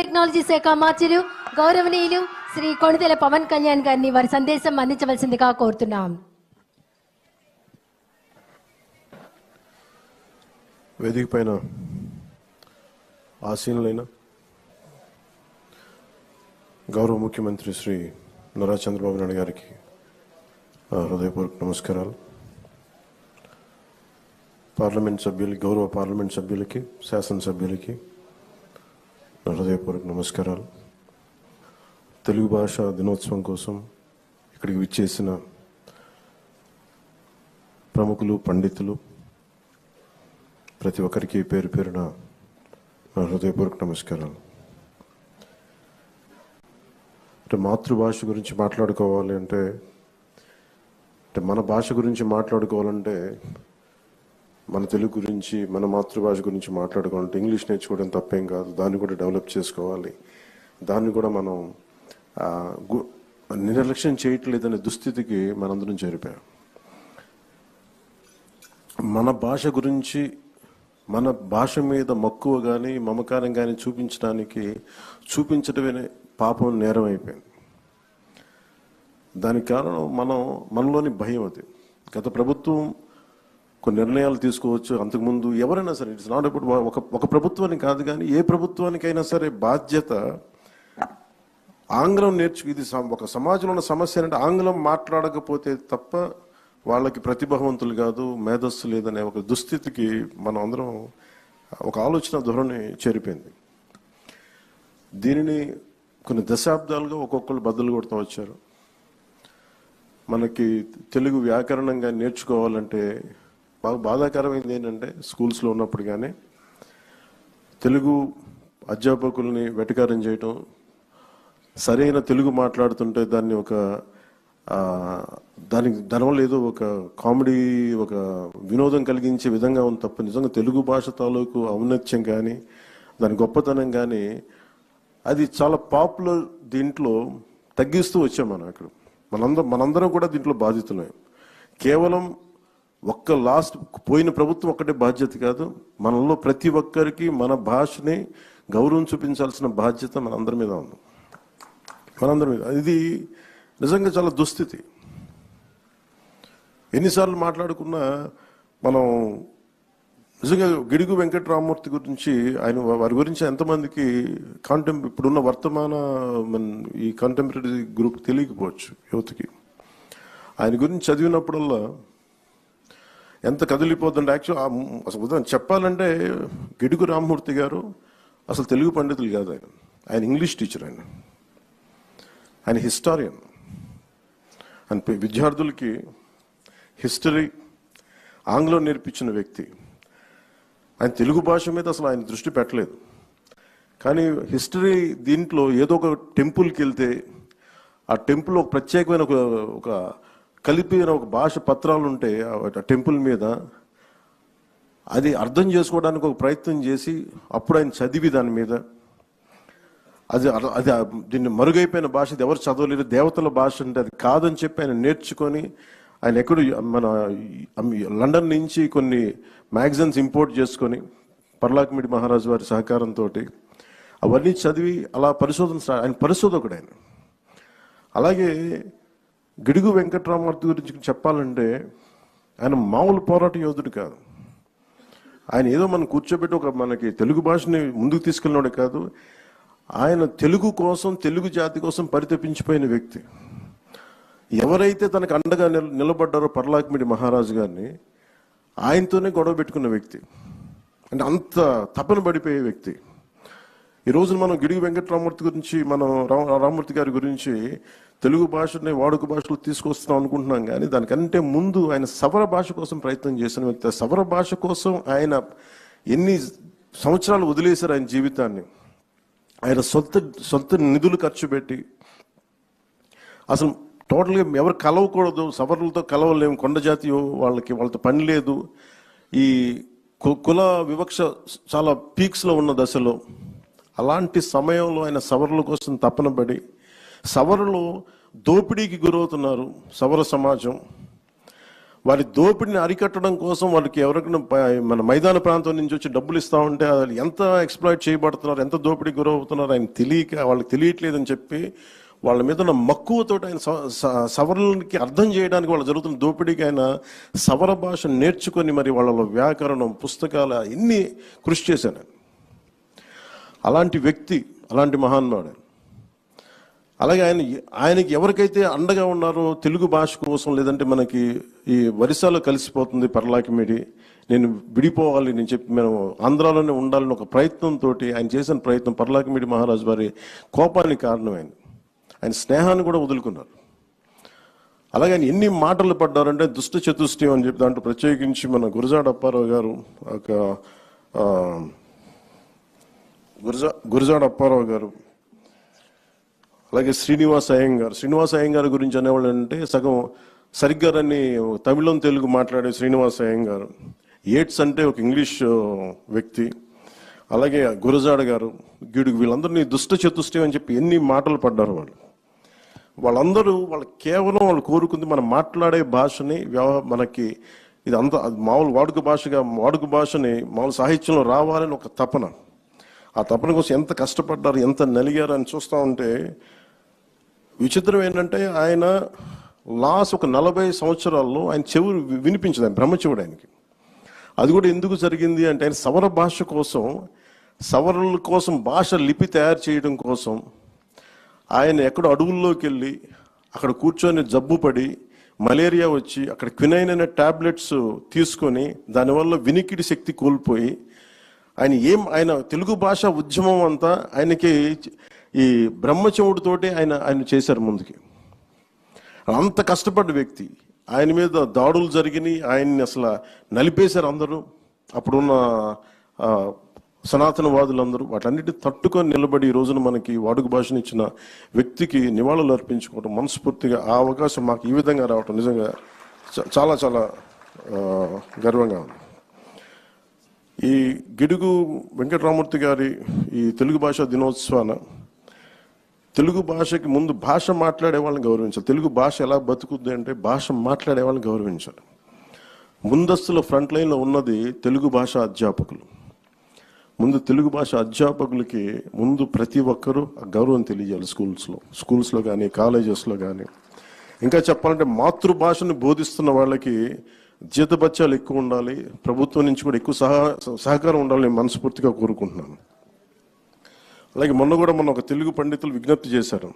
Technology శాఖ మంత్రులు గౌరవనీయులు శ్రీ కొణిదెల పవన్ కళ్యాణ్ గారిని వారి సందేశం అందించవలసిందిగా కోరుతున్నాం. వేదిక పైన ఆసీనులైన గౌరవ ముఖ్యమంత్రి శ్రీ నారా చంద్రబాబు నాయుడు గారికి హృదయపూర్వక నమస్కారాలు. పార్లమెంట్ సభ్యులకి, గౌరవ పార్లమెంట్ సభ్యులకి, శాసనసభ్యులకి నా హృదయపూర్వక నమస్కారాలు. తెలుగు భాష దినోత్సవం కోసం ఇక్కడికి విచ్చేసిన ప్రముఖులు, పండితులు, ప్రతి ఒక్కరికి పేరు పేరున నా హృదయపూర్వక నమస్కారాలు. మాతృభాష గురించి మాట్లాడుకోవాలి అంటే మన భాష గురించి మాట్లాడుకోవాలంటే, మన తెలుగు గురించి, మన మాతృభాష గురించి మాట్లాడుకోవాలంటే ఇంగ్లీష్ నేర్చుకోవడం తప్పేం కాదు. దాన్ని కూడా డెవలప్ చేసుకోవాలి. దాన్ని కూడా మనం నిర్లక్ష్యం చేయట్లేదనే దుస్థితికి మనందరం చేరిపోయాం. మన భాష గురించి, మన భాష మీద మక్కువ కానీ మమకారం కానీ చూపించడమే పాపం, నేరం అయిపోయింది. దానికి కారణం మనలోని భయం. అది గత ప్రభుత్వం కొన్ని నిర్ణయాలు తీసుకోవచ్చు. అంతకుముందు ఎవరైనా సరే, ఇట్స్ నాట్ అబౌట్ ఒక ప్రభుత్వానికి కాదు, కానీ ఏ ప్రభుత్వానికైనా సరే బాధ్యత ఆంగ్లం ఇది ఒక సమాజంలో ఉన్న సమస్య అంటే ఆంగ్లం మాట్లాడకపోతే తప్ప వాళ్ళకి ప్రతిభావంతులు కాదు, మేధస్సు లేదనే ఒక దుస్థితికి మనం అందరం ఒక ఆలోచన ధోరణి చేరిపోయింది. దీనిని కొన్ని దశాబ్దాలుగా ఒక్కొక్కరు బద్దలు కొడుతూ వచ్చారు. మనకి తెలుగు వ్యాకరణంగా నేర్చుకోవాలంటే బాగా బాధాకరమైంది ఏంటంటే, స్కూల్స్లో ఉన్నప్పుడు కానీ తెలుగు అధ్యాపకుల్ని వెటకారం చేయటం, సరైన తెలుగు మాట్లాడుతుంటే దానివల్ల ఏదో ఒక కామెడీ, ఒక వినోదం కలిగించే విధంగా ఉంది తప్ప నిజంగా తెలుగు భాష తాలూకు ఔన్నత్యం కానీ దాని గొప్పతనం కానీ అది చాలా పాపులర్ దీంట్లో తగ్గిస్తూ వచ్చాం. మనం అక్కడ మనందరం కూడా దీంట్లో బాధితులమే. కేవలం పోయిన ప్రభుత్వం ఒక్కటే బాధ్యత కాదు, మనలో ప్రతి ఒక్కరికి మన భాషని గౌరవం చూపించాల్సిన బాధ్యత మనందరి మీద ఉంది. ఇది నిజంగా చాలా దుస్థితి. ఎన్నిసార్లు మాట్లాడుకున్నా మనం నిజంగా గిడుగు వెంకటరామమూర్తి గురించి, వారి గురించి ఎంతమందికి ఇప్పుడున్న వర్తమాన ఈ కంటెంపరీ గ్రూప్ తెలియకపోవచ్చు, యువతకి. ఆయన గురించి చదివినప్పుడల్లా ఎంత కదిలిపోతుంటే, అసలు ఉదాహరణ చెప్పాలంటే గిడుగు రామమూర్తి గారు అసలు తెలుగు పండితులు కాదు. ఆయన ఇంగ్లీష్ టీచర్. ఆయన హిస్టారియన్. ఆయన విద్యార్థులకి హిస్టరీ, ఆంగ్లం నేర్పించిన వ్యక్తి. ఆయన తెలుగు భాష మీద అసలు ఆయన దృష్టి పెట్టలేదు. కానీ హిస్టరీ దీంట్లో ఏదో ఒక టెంపుల్కి వెళ్తే ఆ టెంపుల్ ఒక ప్రత్యేకమైన ఒక కలిపిన ఒక భాష పత్రాలు ఉంటే ఆ టెంపుల్ మీద అది అర్థం చేసుకోవడానికి ఒక ప్రయత్నం చేసి అప్పుడు ఆయన చదివి దాని మీద అది దీన్ని మరుగైపోయిన భాష, ఇది ఎవరు చదవలేరు, దేవతల భాష అంటే అది కాదని చెప్పి ఆయన నేర్చుకొని, ఆయన మన లండన్ నుంచి కొన్ని మ్యాగజైన్స్ ఇంపోర్ట్ చేసుకొని పర్లాకిమిడి మహారాజు వారి సహకారంతో అవన్నీ చదివి అలా ఆయన పరిశోధకుడు. అలాగే గిడుగు వెంకటరామమూర్తి గురించి చెప్పాలంటే ఆయన మామూలు పోరాట యోధుడు కాదు. ఆయన ఏదో మనం కూర్చోబెట్టి మనకి తెలుగు భాషని ముందుకు తీసుకెళ్ళినోడే కాదు, ఆయన తెలుగు కోసం, తెలుగు జాతి కోసం పరితపించిపోయిన వ్యక్తి. ఎవరైతే తనకు అండగా నిలబడ్డారో పర్లాకిమిడి మహారాజు గారిని, ఆయనతోనే గొడవ పెట్టుకున్న వ్యక్తి. అంటే అంత తపన పడిపోయే వ్యక్తి. ఈ రోజున మనం గిడుగు వెంకటరామమూర్తి గురించి, మనం రామమూర్తి గారి గురించి తెలుగు భాషని వాడుక భాషలో తీసుకొస్తున్నాం అనుకుంటున్నాం, కానీ దానికంటే ముందు ఆయన సవర భాష కోసం ప్రయత్నం చేసిన వ్యక్తి. సవర భాష కోసం ఆయన ఎన్ని సంవత్సరాలు వదిలేశారు ఆయన జీవితాన్ని. ఆయన సొంత నిధులు ఖర్చు పెట్టి, అసలు టోటల్గా ఎవరు కలవకూడదు, సవర్లతో కలవలేము, కొండ జాతి వాళ్ళతో పని లేదు, ఈ కుల వివక్ష చాలా పీక్స్లో ఉన్న దశలో, అలాంటి సమయంలో ఆయన సవర్ల కోసం తపన పడి, సవరులు దోపిడీకి గురవుతున్నారు సవర సమాజం, వారి దోపిడిని అరికట్టడం కోసం వాళ్ళకి ఎవరికైనా మన మైదాన ప్రాంతం నుంచి వచ్చి డబ్బులు ఇస్తా ఉంటే వాళ్ళు ఎంత ఎక్స్ప్లాయిట్ చేయబడుతున్నారు, ఎంత దోపిడీకి గురవుతున్నారు ఆయన తెలియక, వాళ్ళకి తెలియట్లేదని చెప్పి వాళ్ళ మీద ఉన్న మక్కువతో ఆయన సవరణకి అర్థం చేయడానికి వాళ్ళు జరుగుతున్న దోపిడీకి ఆయన సవర భాష నేర్చుకొని మరి వాళ్ళ వ్యాకరణం పుస్తకాలు ఎన్ని కృషి చేశాను. అలాంటి వ్యక్తి, అలాంటి మహానుభావుడు. అలాగే ఆయనకి ఎవరికైతే అండగా ఉన్నారో తెలుగు భాష కోసం, లేదంటే మనకి ఈ వరిసాలో కలిసిపోతుంది పర్లాకిమిడి, నేను విడిపోవాలి నేను చెప్పి మేము ఆంధ్రాలోనే ఉండాలని ఒక ప్రయత్నంతో ఆయన చేసిన ప్రయత్నం పర్లాకిమిడి మహారాజు వారి కోపానికి కారణమైంది. ఆయన స్నేహాన్ని కూడా వదులుకున్నారు. అలాగే ఆయన ఎన్ని మాటలు పడ్డారంటే దుష్ట చతుష్టయం అని చెప్పి దాంట్లో ప్రత్యేకించి మన గురజాడ అప్పారావు గారు, గురజాడ అప్పారావు గారు, అలాగే శ్రీనివాస అయ్యంగారు గురించి అనేవాళ్ళు అంటే సగం సరిగ్గా రన్ని తమిళం తెలుగు మాట్లాడే శ్రీనివాస అయ్యంగారు, ఏట్స్ అంటే ఒక ఇంగ్లీష్ వ్యక్తి, అలాగే గురజాడ గారు, గిడుగు, వీళ్ళందరినీ దుష్ట చతుష్టయం అని చెప్పి ఎన్ని మాటలు పడ్డారు వాళ్ళందరూ కేవలం వాళ్ళు కోరుకుంది మనం మాట్లాడే భాషని మనకి ఇది అంత మామూలు వాడుక భాషని మామూలు సాహిత్యంలో రావాలని ఒక తపన. ఆ తపన కోసం ఎంత కష్టపడ్డారు, ఎంత నలిగారు అని చూస్తూ ఉంటే విచిత్రం ఏంటంటే ఆయన లాస్ట్ ఒక 40 సంవత్సరాల్లో ఆయన చెవులు వినిపించదు, ఆయన బ్రహ్మచెవుడు ఆయనకి. అది కూడా ఎందుకు జరిగింది అంటే ఆయన సవర భాష కోసం, సవరల కోసం భాష లిపి తయారు చేయడం కోసం ఆయన ఎక్కడో అడవుల్లోకి వెళ్ళి అక్కడ కూర్చొని జబ్బు పడి మలేరియా వచ్చి అక్కడ క్వినైన్ అనే టాబ్లెట్స్ తీసుకొని దానివల్ల వినికిడి శక్తి కోల్పోయి ఆయన తెలుగు భాష ఉద్యమం అంతా ఆయనకి ఈ బ్రహ్మచముడితోటి ఆయన చేశారు ముందుకి. అంత కష్టపడ్డ వ్యక్తి, ఆయన మీద దాడులు జరిగినాయి, ఆయన్ని అసలు నలిపేశారు అందరూ. అప్పుడున్న సనాతనవాదులందరూ వాటన్నిటిని తట్టుకొని నిలబడి ఈ రోజున మనకి వాడుక భాషను ఇచ్చిన వ్యక్తికి నివాళులు అర్పించుకోవడం మనస్ఫూర్తిగా ఆ అవకాశం మాకు ఈ విధంగా రావటం నిజంగా చాలా చాలా గర్వంగా ఉంది. ఈ గిడుగు వెంకటరామూర్తి గారి ఈ తెలుగు భాషా దినోత్సవాన తెలుగు భాషకి ముందు భాష మాట్లాడే వాళ్ళని గౌరవించాలి. తెలుగు భాష ఎలా బతుకుద్ది అంటే భాష మాట్లాడే వాళ్ళని గౌరవించాలి. ముందస్తులో ఫ్రంట్ లైన్లో ఉన్నది తెలుగు భాష అధ్యాపకులు. ముందు తెలుగు భాష అధ్యాపకులకి ముందు ప్రతి ఒక్కరూ గౌరవం తెలియజేయాలి. స్కూల్స్లో కానీ కాలేజెస్లో కానీ. ఇంకా చెప్పాలంటే మాతృభాషను బోధిస్తున్న వాళ్ళకి జీతభత్యాలు ఎక్కువ ఉండాలి, ప్రభుత్వం నుంచి కూడా ఎక్కువ సహకారం ఉండాలని నేను మనస్ఫూర్తిగా కోరుకుంటున్నాను. అలాగే మొన్న ఒక తెలుగు పండితులు విజ్ఞప్తి చేశారు.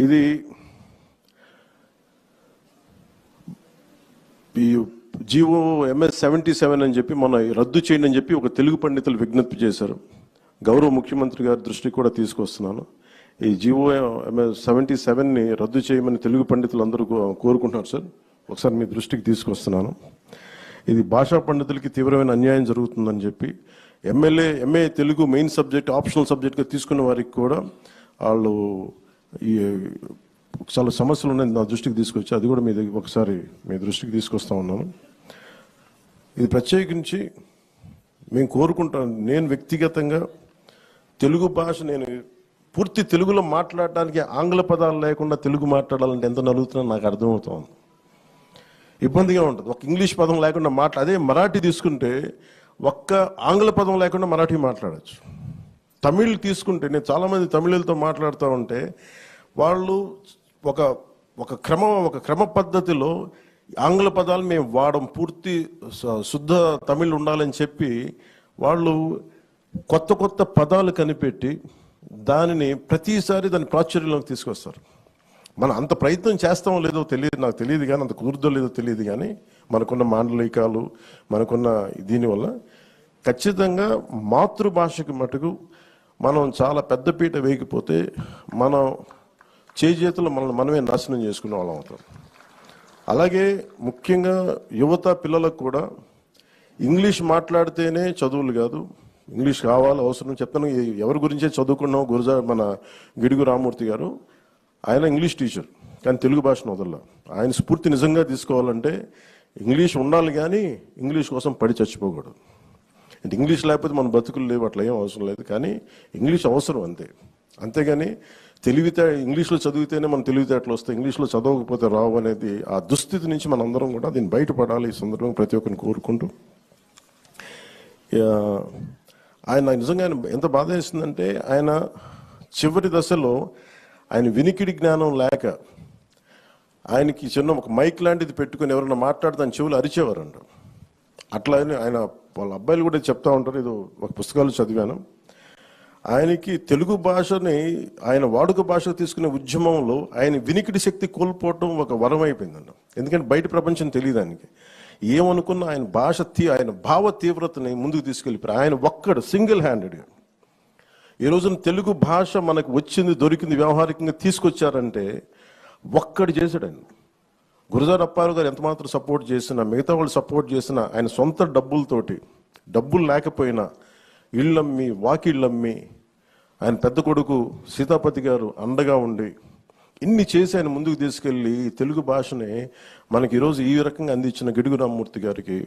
ఇది జీవో MS 77 అని చెప్పి మన రద్దు చేయండి అని చెప్పి ఒక తెలుగు పండితులు విజ్ఞప్తి చేశారు. గౌరవ ముఖ్యమంత్రి గారి దృష్టికి కూడా తీసుకొస్తున్నాను. ఈ జీవో MS 77ని రద్దు చేయమని తెలుగు పండితులు అందరూ కోరుకుంటున్నారు సార్. ఒకసారి మీ దృష్టికి తీసుకొస్తున్నాను. ఇది భాషా పండితులకి తీవ్రమైన అన్యాయం జరుగుతుందని చెప్పి MA తెలుగు మెయిన్ సబ్జెక్ట్ ఆప్షనల్ సబ్జెక్ట్గా తీసుకున్న వారికి కూడా వాళ్ళు ఈ చాలా సమస్యలు ఉన్నాయి నా దృష్టికి తీసుకొచ్చి అది కూడా ఒకసారి మీ దృష్టికి తీసుకొస్తా ఉన్నాను. ఇది ప్రత్యేకించి మేము కోరుకుంటాను. నేను వ్యక్తిగతంగా తెలుగు భాష నేను పూర్తి తెలుగులో మాట్లాడడానికి ఆంగ్ల పదాలు లేకుండా తెలుగు మాట్లాడాలంటే ఎంత నలుగుతున్నా నాకు అర్థమవుతుంది. ఇబ్బందిగా ఉంటుంది. ఒక ఇంగ్లీష్ పదం లేకుండా అదే మరాఠీ తీసుకుంటే ఒక్క ఆంగ్ల పదం లేకుండా మరాఠీ మాట్లాడచ్చు. తమిళ్ తీసుకుంటే నేను చాలామంది తమిళులతో మాట్లాడుతూ ఉంటే వాళ్ళు ఒక క్రమ పద్ధతిలో ఆంగ్ల పదాలు మేము వాడం, పూర్తి శుద్ధ తమిళ్ ఉండాలని చెప్పి వాళ్ళు కొత్త పదాలు కనిపెట్టి దానిని ప్రతిసారి దాని ప్రాచుర్యంలోకి తీసుకొస్తారు. మనం అంత ప్రయత్నం చేస్తామో లేదో తెలియదు, నాకు తెలియదు కానీ అంత కుదురుదో లేదో తెలియదు కానీ మనకున్న మాండలికాలు మనకున్న దీనివల్ల ఖచ్చితంగా మాతృభాషకి మటుకు మనం చాలా పెద్దపీట వేయకపోతే మనం చేతులు మనమే నాశనం చేసుకునే వాళ్ళం అవుతాం. అలాగే ముఖ్యంగా యువత పిల్లలకు కూడా ఇంగ్లీష్ మాట్లాడితేనే చదువులు కాదు, ఇంగ్లీష్ కావాలి అవసరం. చెప్తాను ఎవరి గురించే చదువుకున్నాం, మన గిడుగు రామూర్తి గారు ఆయన ఇంగ్లీష్ టీచర్ కానీ తెలుగు భాషను వదల. ఆయన స్ఫూర్తి నిజంగా తీసుకోవాలంటే ఇంగ్లీష్ ఉండాలి కానీ ఇంగ్లీష్ కోసం పడి చచ్చిపోకూడదు. అంటే ఇంగ్లీష్ లేకపోతే మన బతుకులు లేవు, అట్లా ఏం అవసరం లేదు, కానీ ఇంగ్లీష్ అవసరం అంతే. అంతేగాని ఇంగ్లీష్లో చదివితేనే మన తెలివితేటలు వస్తాయి, ఇంగ్లీష్లో చదవకపోతే రావు అనేది ఆ దుస్థితి నుంచి మనందరం కూడా దీన్ని బయటపడాలి. ఈ సందర్భంగా ప్రతి ఒక్కరిని కోరుకుంటూ, ఆయన నిజంగా ఎంత బాధ వేసిందంటే, ఆయన చివరి దశలో ఆయన వినికిడి జ్ఞానం లేక ఆయనకి చిన్న ఒక మైక్ లాంటిది పెట్టుకుని ఎవరైనా మాట్లాడితే ఆయన చెవులు అరిచేవారంట. అట్లా ఆయన వాళ్ళ అబ్బాయిలు కూడా చెప్తా ఉంటారు, ఇది ఒక పుస్తకాలు చదివాను. ఆయనకి తెలుగు భాషని ఆయన వాడుక భాష తీసుకునే ఉద్యమంలో ఆయన వినికిడి శక్తి కోల్పోవటం ఒక వరం అయిపోయిందండి. ఎందుకంటే బయట ప్రపంచం తెలియదు ఆయనకి. ఏమనుకున్న ఆయన ఆయన భావ తీవ్రతని ముందుకు తీసుకెళ్ళిపోయారు. ఆయన ఒక్కడు సింగిల్ హ్యాండెడ్గా ఈ రోజున తెలుగు భాష మనకు వచ్చింది, దొరికింది, వ్యవహారికంగా తీసుకొచ్చారంటే ఒక్కడు చేశాడండి. గురజాడ అప్పారావు గారు ఎంత మాత్రం సపోర్ట్ చేసినా, మిగతా వాళ్ళు సపోర్ట్ చేసినా, ఆయన సొంత డబ్బులతోటి, డబ్బులు లేకపోయినా ఇళ్ళమ్మి వాకిళ్ళమ్మి ఆయన పెద్ద కొడుకు సీతాపతి గారు అండగా ఉండి ఇన్ని చేసి ఆయన ముందుకు తీసుకెళ్ళి తెలుగు భాషని మనకి ఈరోజు ఈ రకంగా అందించిన గిడుగు రామ్మూర్తి గారికి,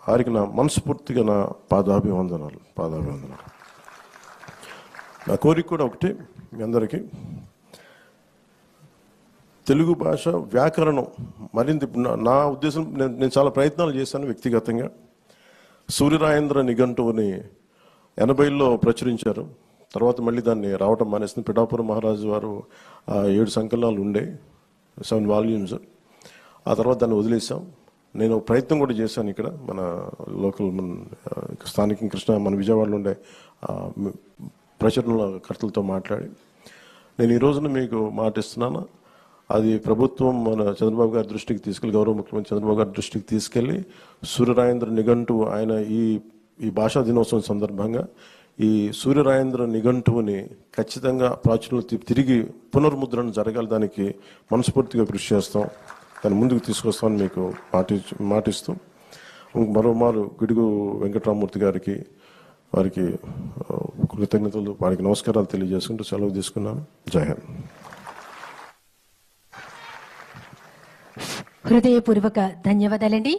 వారికి నా మనస్ఫూర్తిగా నా పాదాభివందనాలు. నా కోరిక కూడా ఒకటి, మీ అందరికీ తెలుగు భాష వ్యాకరణం మరింత, నా ఉద్దేశం, నేను చాలా ప్రయత్నాలు చేశాను వ్యక్తిగతంగా. సూర్యరాయేంద్ర నిఘంటువుని 80లో ప్రచురించారు. తర్వాత మళ్ళీ దాన్ని రావటం మానేసింది. పిఠాపురం మహారాజు వారు 7 సంకలనాలు ఉండే, 7 వాల్యూమ్స్. ఆ తర్వాత దాన్ని వదిలేసాం. నేను ప్రయత్నం కూడా చేశాను ఇక్కడ మన లోకల్, స్థానిక కృష్ణ, మన విజయవాడలో ఉండే ప్రచురణకర్తలతో మాట్లాడి నేను ఈ రోజున మీకు మాటిస్తున్నాను. అది ప్రభుత్వం మన చంద్రబాబు గారి దృష్టికి తీసుకెళ్ళి, గౌరవ ముఖ్యమంత్రి చంద్రబాబు గారి దృష్టికి తీసుకెళ్ళి సూర్యరాయేంద్ర నిఘంటువు, ఆయన ఈ భాషా దినోత్సవం సందర్భంగా ఈ సూర్యరాయేంద్ర నిఘంటువుని ఖచ్చితంగా ప్రాచుర్యంలో తిరిగి పునర్ముద్రణ జరగాలి. దానికి మనస్ఫూర్తిగా కృషి చేస్తాం, దాన్ని ముందుకు తీసుకొస్తామని మీకు మాటిస్తూ మరోమారు గిడుగు వెంకటరామమూర్తి గారికి, వారికి కృతజ్ఞతలు, వారికి నమస్కారాలు తెలియజేసుకుంటూ సెలవు తీసుకున్నాను. జై హింద్. హృదయపూర్వక ధన్యవాదాలండి.